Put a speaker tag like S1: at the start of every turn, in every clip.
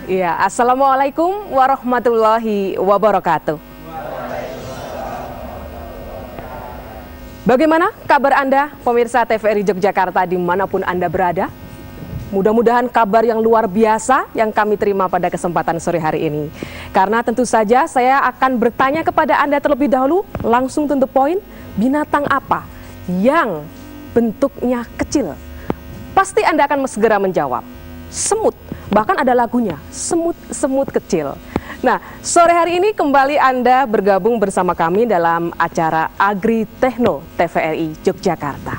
S1: Iya, Assalamualaikum warahmatullahi wabarakatuh. Bagaimana kabar Anda, pemirsa TVRI Yogyakarta dimanapun Anda berada? Mudah-mudahan kabar yang luar biasa yang kami terima pada kesempatan sore hari ini. Karena tentu saja saya akan bertanya kepada Anda terlebih dahulu, langsung to the point, binatang apa yang bentuknya kecil? Pasti Anda akan segera menjawab, semut. Bahkan ada lagunya, semut-semut kecil. Nah, sore hari ini kembali Anda bergabung bersama kami dalam acara Agri Techno TVRI Yogyakarta.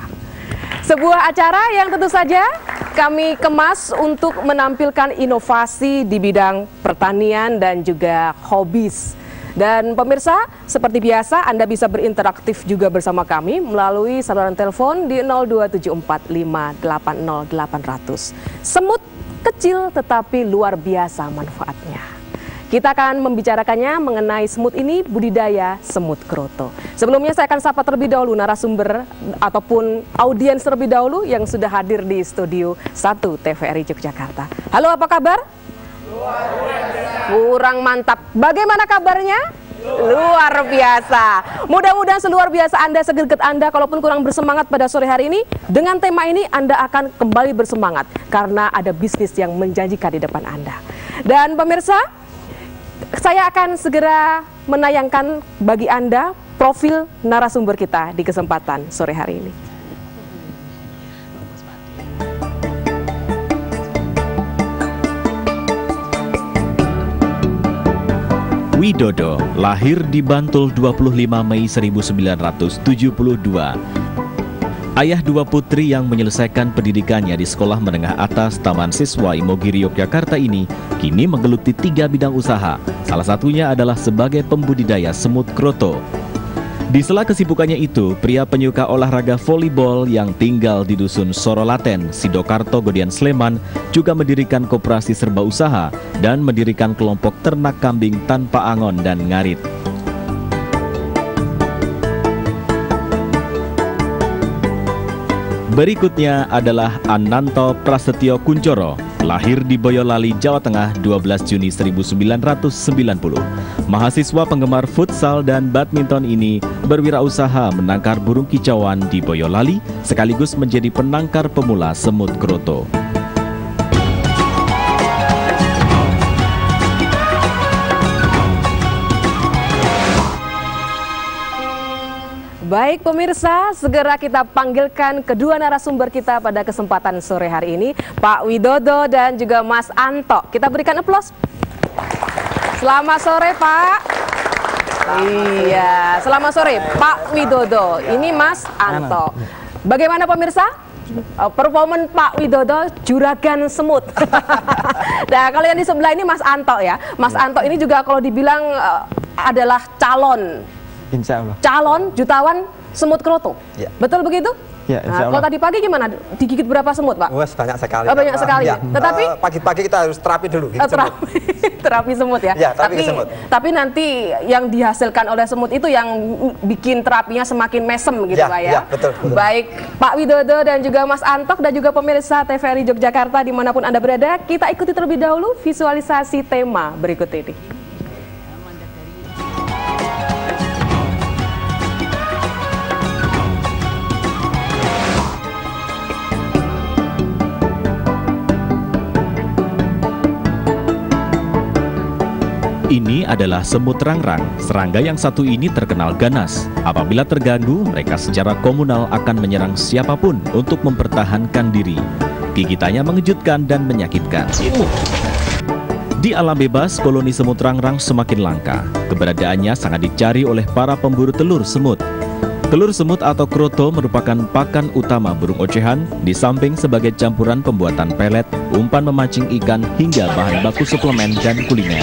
S1: Sebuah acara yang tentu saja kami kemas untuk menampilkan inovasi di bidang pertanian dan juga hobis. Dan pemirsa, seperti biasa Anda bisa berinteraktif juga bersama kami melalui saluran telepon di 02745800800. Semut kecil tetapi luar biasa manfaatnya. Kita akan membicarakannya mengenai semut ini, budidaya semut kroto. Sebelumnya saya akan sapa terlebih dahulu narasumber ataupun audiens terlebih dahulu yang sudah hadir di studio 1 TVRI Yogyakarta. Halo, apa kabar? Luar biasa. Kurang mantap. Bagaimana kabarnya? Luar biasa. Mudah-mudahan seluar biasa Anda, segerget Anda, kalaupun kurang bersemangat pada sore hari ini, dengan tema ini Anda akan kembali bersemangat karena ada bisnis yang menjanjikan di depan Anda. Dan pemirsa, saya akan segera menayangkan bagi Anda profil narasumber kita di kesempatan sore hari ini.
S2: Widodo lahir di Bantul 25 Mei 1972. Ayah dua putri yang menyelesaikan pendidikannya di sekolah menengah atas Taman Siswa Imogiri Yogyakarta ini kini menggeluti 3 bidang usaha. Salah satunya adalah sebagai pembudidaya semut kroto. Di sela kesibukannya itu, pria penyuka olahraga volleyball yang tinggal di Dusun Sorolaten, Sidokarto, Godian, Sleman juga mendirikan koperasi serba usaha dan mendirikan kelompok ternak kambing tanpa angon dan ngarit. Berikutnya adalah Ananto Prasetyo Kuncoro, lahir di Boyolali, Jawa Tengah 12 Juni 1990. Mahasiswa penggemar futsal dan badminton ini berwirausaha menangkar burung kicauan di Boyolali sekaligus menjadi penangkar pemula semut kroto.
S1: Baik pemirsa, segera kita panggilkan kedua narasumber kita pada kesempatan sore hari ini, Pak Widodo dan juga Mas Anto. Kita berikan aplaus. Selamat sore Pak. Iya, selamat sore Pak Widodo. Ini Mas Anto. Bagaimana pemirsa? Performan Pak Widodo, juragan semut. Nah, kalau yang di sebelah ini Mas Anto ya. Mas Anto ini juga kalau dibilang adalah calon.
S3: Insya Allah.
S1: Calon jutawan semut kroto. Ya. Betul begitu?
S3: Ya,
S1: nah, kalau tadi pagi gimana? Digigit berapa semut, Pak?
S3: Wah, banyak sekali.
S1: Oh, banyak sekali.
S3: Ya.
S1: Tetapi
S3: pagi-pagi kita harus terapi dulu.
S1: Terapi semut ya.
S3: Ya, terapi semut.
S1: Tapi nanti yang dihasilkan oleh semut itu yang bikin terapinya semakin mesem gitu,
S3: ya,
S1: Pak ya.
S3: Ya, betul.
S1: Baik, Pak Widodo dan juga Mas Antok dan juga pemirsa TVRI Yogyakarta dimanapun Anda berada, kita ikuti terlebih dahulu visualisasi tema berikut ini.
S2: Ini adalah semut rangrang. Serangga yang satu ini terkenal ganas. Apabila terganggu, mereka secara komunal akan menyerang siapapun untuk mempertahankan diri. Gigitannya mengejutkan dan menyakitkan. Di alam bebas, koloni semut rangrang semakin langka. Keberadaannya sangat dicari oleh para pemburu telur semut. Telur semut atau kroto merupakan pakan utama burung ocehan, di samping sebagai campuran pembuatan pelet, umpan memancing ikan, hingga bahan baku suplemen dan kuliner.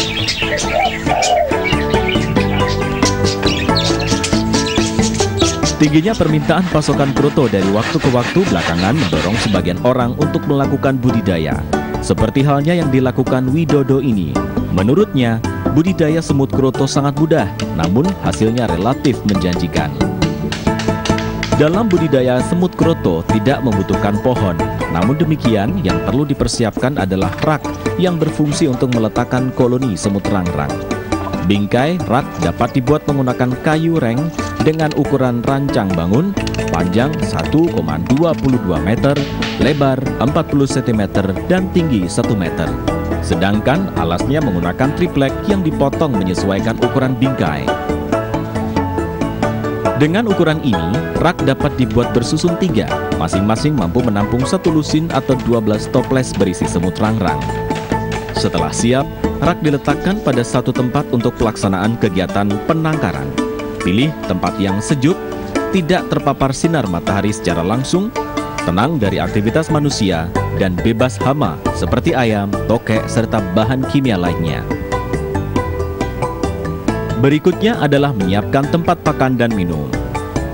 S2: Tingginya permintaan pasokan kroto dari waktu ke waktu belakangan mendorong sebagian orang untuk melakukan budidaya. Seperti halnya yang dilakukan Widodo ini. Menurutnya, budidaya semut kroto sangat mudah, namun hasilnya relatif menjanjikan. Dalam budidaya semut kroto tidak membutuhkan pohon. Namun demikian, yang perlu dipersiapkan adalah rak yang berfungsi untuk meletakkan koloni semut rangrang. Bingkai rak dapat dibuat menggunakan kayu reng dengan ukuran rancang bangun, panjang 1,22 meter, lebar 40 cm, dan tinggi 1 meter. Sedangkan alasnya menggunakan triplek yang dipotong menyesuaikan ukuran bingkai. Dengan ukuran ini, rak dapat dibuat bersusun 3, masing-masing mampu menampung 1 lusin atau 12 toples berisi semut rangrang. Setelah siap, rak diletakkan pada satu tempat untuk pelaksanaan kegiatan penangkaran. Pilih tempat yang sejuk, tidak terpapar sinar matahari secara langsung, tenang dari aktivitas manusia, dan bebas hama seperti ayam, tokek, serta bahan kimia lainnya. Berikutnya adalah menyiapkan tempat pakan dan minum.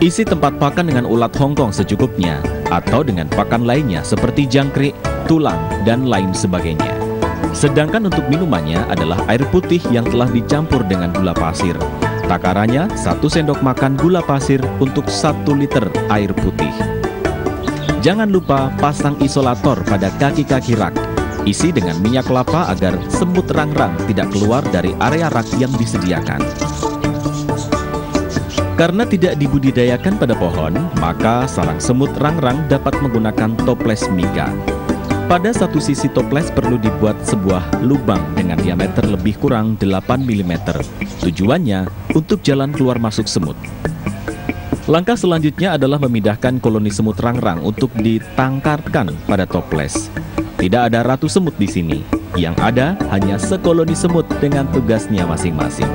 S2: Isi tempat pakan dengan ulat Hongkong secukupnya, atau dengan pakan lainnya seperti jangkrik, tulang, dan lain sebagainya. Sedangkan untuk minumannya adalah air putih yang telah dicampur dengan gula pasir. Takarannya 1 sendok makan gula pasir untuk 1 liter air putih. Jangan lupa pasang isolator pada kaki-kaki rak. Isi dengan minyak kelapa agar semut rangrang tidak keluar dari area rak yang disediakan. Karena tidak dibudidayakan pada pohon, maka sarang semut rangrang dapat menggunakan toples mika. Pada satu sisi toples perlu dibuat sebuah lubang dengan diameter lebih kurang 8 mm. Tujuannya untuk jalan keluar masuk semut. Langkah selanjutnya adalah memindahkan koloni semut rangrang untuk ditangkarkan pada toples. Tidak ada ratu semut di sini. Yang ada hanya sekoloni semut dengan tugasnya masing-masing.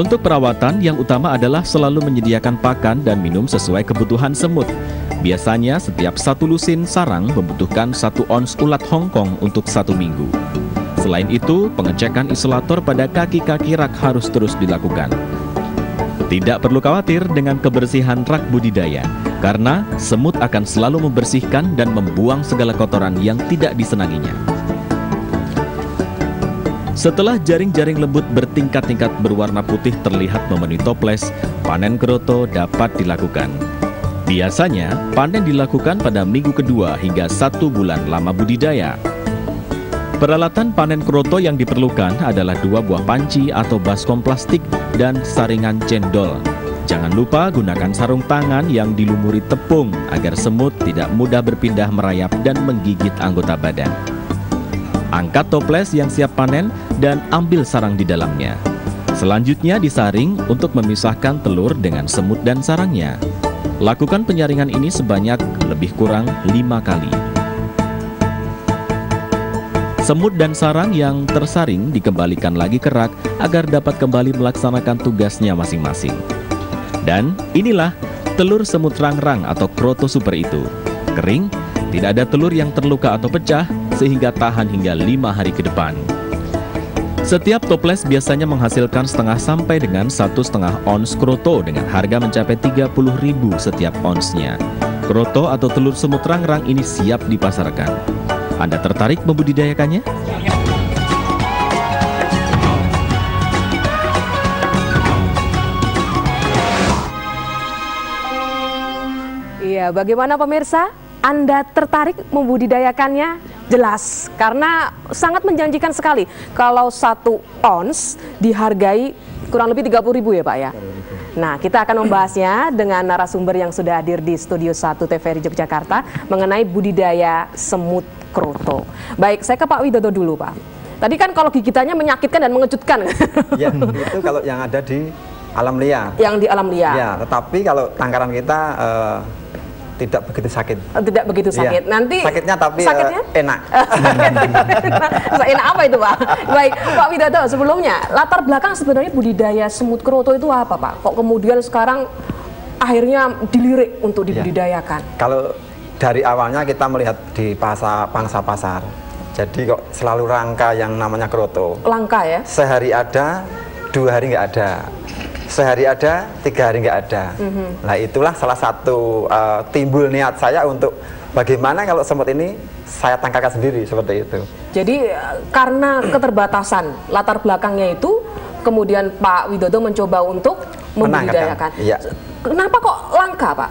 S2: Untuk perawatan, yang utama adalah selalu menyediakan pakan dan minum sesuai kebutuhan semut. Biasanya setiap 1 lusin sarang membutuhkan 1 ons ulat Hongkong untuk 1 minggu. Selain itu, pengecekan isolator pada kaki-kaki rak harus terus dilakukan. Tidak perlu khawatir dengan kebersihan rak budidaya, karena semut akan selalu membersihkan dan membuang segala kotoran yang tidak disenanginya. Setelah jaring-jaring lembut bertingkat-tingkat berwarna putih terlihat memenuhi toples, panen kroto dapat dilakukan. Biasanya, panen dilakukan pada minggu kedua hingga 1 bulan lama budidaya. Peralatan panen kroto yang diperlukan adalah 2 buah panci atau baskom plastik dan saringan cendol. Jangan lupa gunakan sarung tangan yang dilumuri tepung agar semut tidak mudah berpindah merayap dan menggigit anggota badan. Angkat toples yang siap panen dan ambil sarang di dalamnya. Selanjutnya disaring untuk memisahkan telur dengan semut dan sarangnya. Lakukan penyaringan ini sebanyak lebih kurang 5 kali. Semut dan sarang yang tersaring dikembalikan lagi ke rak agar dapat kembali melaksanakan tugasnya masing-masing. Dan inilah telur semut rangrang atau kroto super itu. Kering, tidak ada telur yang terluka atau pecah, sehingga tahan hingga 5 hari ke depan. Setiap toples biasanya menghasilkan setengah sampai dengan 1,5 ons kroto dengan harga mencapai 30.000 setiap onsnya. Kroto atau telur semut rangrang ini siap dipasarkan. Anda tertarik membudidayakannya?
S1: Iya, bagaimana pemirsa? Anda tertarik membudidayakannya? Jelas, karena sangat menjanjikan sekali. Kalau 1 ons dihargai kurang lebih 30.000 ya Pak ya? Nah, kita akan membahasnya dengan narasumber yang sudah hadir di Studio 1 TVRI Yogyakarta mengenai budidaya semut kroto. Baik, saya ke Pak Widodo dulu Pak. Tadi kan kalau gigitannya menyakitkan dan mengejutkan.
S3: Ya, itu kalau yang ada di alam liar.
S1: Yang di alam liar.
S3: Ya, tetapi kalau tangkaran kita tidak begitu sakit.
S1: Tidak begitu sakit.
S3: Ya,
S1: nanti
S3: sakitnya tapi
S1: sakitnya?
S3: Enak.
S1: Enak apa itu Pak? Baik, Pak Widodo, sebelumnya latar belakang sebenarnya budidaya semut kroto itu apa Pak? Kok kemudian sekarang akhirnya dilirik untuk dibudidayakan?
S3: Kalau dari awalnya kita melihat di pangsa pasar. Jadi kok selalu langka yang namanya kroto.
S1: Langka ya?
S3: Sehari ada, 2 hari nggak ada. Sehari ada, 3 hari nggak ada. Nah itulah salah satu timbul niat saya untuk bagaimana kalau semut ini saya tangkapkan sendiri seperti itu.
S1: Jadi karena keterbatasan latar belakangnya itu, kemudian Pak Widodo mencoba untuk membudidayakan.
S3: Iya.
S1: Kenapa kok langka, Pak?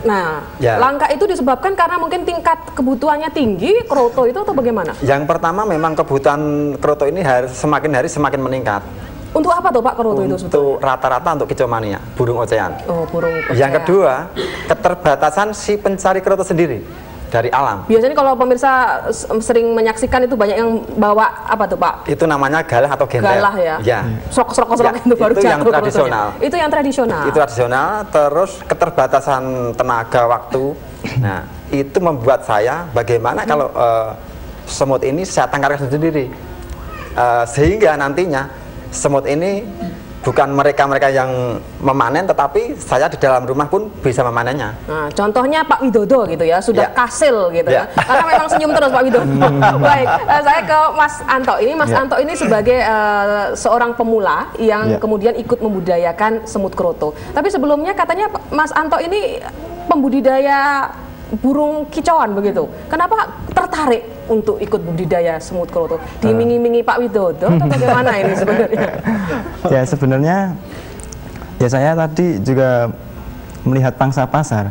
S1: Nah,
S3: ya.
S1: Langka itu disebabkan karena mungkin tingkat kebutuhannya tinggi, kroto itu, atau bagaimana?
S3: Yang pertama memang kebutuhan kroto ini semakin hari semakin meningkat.
S1: Untuk apa tuh Pak kroto itu sebetulnya?
S3: Untuk rata-rata untuk kicau mania, burung ocehan.
S1: Oh, burung ocehan.
S3: Yang kedua, keterbatasan si pencari kroto sendiri dari alam.
S1: Biasanya kalau pemirsa sering menyaksikan itu banyak yang bawa apa tuh Pak?
S3: Itu namanya galah atau genter.
S1: Galah ya?
S3: Ya.
S1: Serok
S3: Ya,
S1: itu baru
S3: itu
S1: jatuh
S3: yang tradisional.
S1: Itu yang tradisional?
S3: Itu tradisional, terus keterbatasan tenaga waktu. Nah, itu membuat saya bagaimana kalau semut ini saya tangkarkan sendiri. Sehingga nantinya semut ini bukan mereka-mereka yang memanen, tetapi saya di dalam rumah pun bisa memanennya.
S1: Nah, contohnya Pak Widodo gitu ya, sudah kasil gitu ya. Karena memang senyum terus Pak Widodo. Baik, saya ke Mas Anto. Ini Mas Anto ini sebagai seorang pemula yang kemudian ikut membudidayakan semut kroto. Tapi sebelumnya katanya Mas Anto ini pembudidaya burung kicauan begitu. Kenapa tertarik untuk ikut budidaya semut kroto? Diiming-imingi Pak Widodo atau bagaimana ini sebenarnya?
S4: Ya sebenarnya ya saya tadi juga melihat pangsa pasar.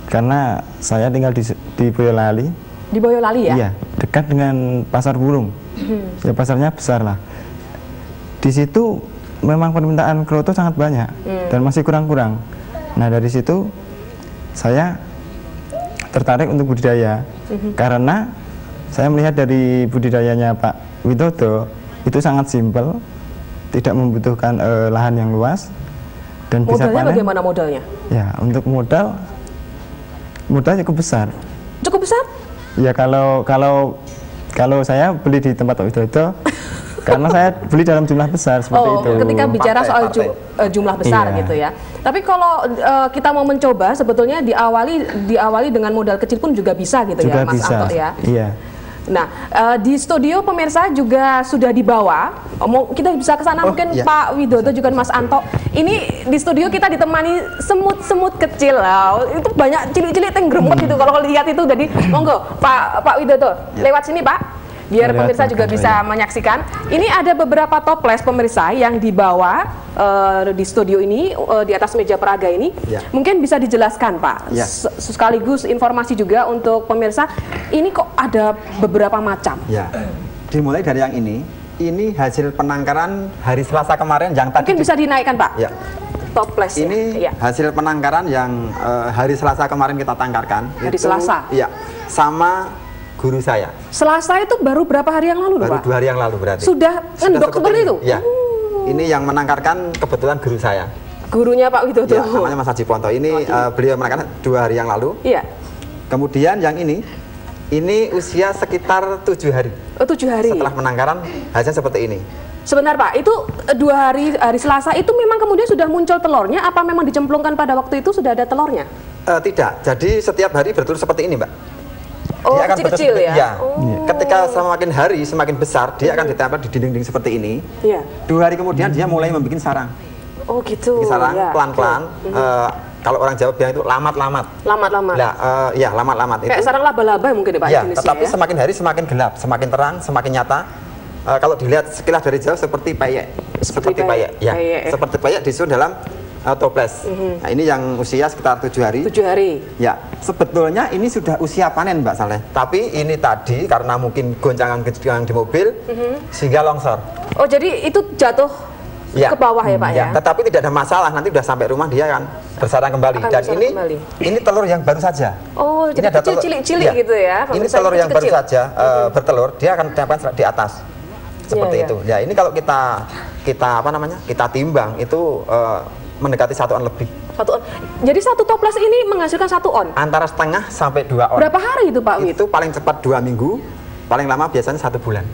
S4: Karena saya tinggal di Boyolali.
S1: Di Boyolali ya?
S4: Iya, dekat dengan pasar burung. Ya pasarnya besar lah. Di situ memang permintaan kroto sangat banyak dan masih kurang-kurang. Nah dari situ saya tertarik untuk budidaya karena saya melihat dari budidayanya Pak Widodo itu sangat simpel, tidak membutuhkan lahan yang luas dan bisa panen.
S1: Modalnya bagaimana modalnya?
S4: Ya untuk modal cukup besar.
S1: Cukup besar?
S4: Ya kalau saya beli di tempat Pak Widodo karena saya beli dalam jumlah besar seperti itu.
S1: Ketika bicara soal jumlah besar gitu ya. Tapi kalau kita mau mencoba sebetulnya diawali dengan modal kecil pun juga bisa gitu
S4: juga
S1: ya Mas
S4: bisa.
S1: Anto ya.
S4: Iya.
S1: Nah, di studio pemirsa juga sudah dibawa. Kita bisa ke sana mungkin Pak Widodo juga Mas Anto. Ini di studio kita ditemani semut-semut kecil. Itu banyak cilik-cilik tenggeremut gitu kalau lihat itu. Jadi monggo Pak Widodo lewat sini Pak. Biar pemirsa juga bisa menyaksikan. Ini ada beberapa toples pemirsa yang dibawa di studio ini, di atas meja peraga ini. Mungkin bisa dijelaskan Pak, sekaligus informasi juga untuk pemirsa. Ini kok ada beberapa macam.
S3: Ya, dimulai dari yang ini hasil penangkaran hari Selasa kemarin yang tadi.
S1: Mungkin bisa dinaikkan Pak.
S3: Ya.
S1: Toples
S3: ini hasil penangkaran yang hari Selasa kemarin kita tangkarkan.
S1: Hari Selasa?
S3: Iya, sama guru saya.
S1: Selasa itu baru berapa hari yang lalu
S3: baru
S1: Pak?
S3: 2 hari yang lalu berarti.
S1: Sudah ngendok seperti itu?
S3: Ya. Ini yang menangkarkan kebetulan guru saya.
S1: Gurunya Pak Widodo.
S3: Ya, namanya Mas Haji Ponto. Ini beliau menangkarkan 2 hari yang lalu.
S1: Iya.
S3: Kemudian yang ini usia sekitar 7 hari.
S1: Oh, 7 hari.
S3: Setelah penangkaran hasilnya seperti ini.
S1: Sebentar Pak, itu 2 hari Selasa itu memang kemudian sudah muncul telurnya? Apa memang dicemplungkan pada waktu itu sudah ada telurnya?
S3: Tidak. Jadi setiap hari bertelur seperti ini, Mbak.
S1: Oh, kecil-kecil ya?
S3: Ya. Ketika semakin hari semakin besar, dia akan ditempel di dinding-dinding seperti ini. 2 hari kemudian dia mulai membuat sarang.
S1: Oh gitu.
S3: Sarang pelan-pelan. Kalau orang Jawa bilang itu lamat-lamat.
S1: Lamat-lamat.
S3: Nah, ya lamat-lamat itu.
S1: Kayak sarang laba-laba mungkin ya Pak jenisnya.
S3: Tetapi semakin hari semakin gelap, semakin terang, semakin nyata. Kalau dilihat sekilas dari jauh seperti peyek. Seperti peyek. Ya. Seperti peyek disusun dalam toples. Nah, ini yang usia sekitar 7 hari.
S1: 7 hari.
S3: Ya, sebetulnya ini sudah usia panen Mbak Saleh. Tapi ini tadi karena mungkin goncangan-goncangan di mobil sehingga longsor.
S1: Oh, jadi itu jatuh ke bawah ya Pak ya?
S3: Tetapi tidak ada masalah, nanti udah sampai rumah dia akan bersarang kembali. Dan ini telur yang baru saja.
S1: Oh, jadi kecil cilik-cilik gitu ya?
S3: Ini telur yang baru saja bertelur, dia akan ditempel di atas. Seperti itu. Ya, ini kalau kita timbang itu mendekati 1 on lebih.
S1: 1 on. Jadi 1 toples ini menghasilkan 1 on?
S3: Antara setengah sampai 2 on.
S1: Berapa hari itu Pak Wid?
S3: Itu paling cepat 2 minggu, paling lama biasanya 1 bulan.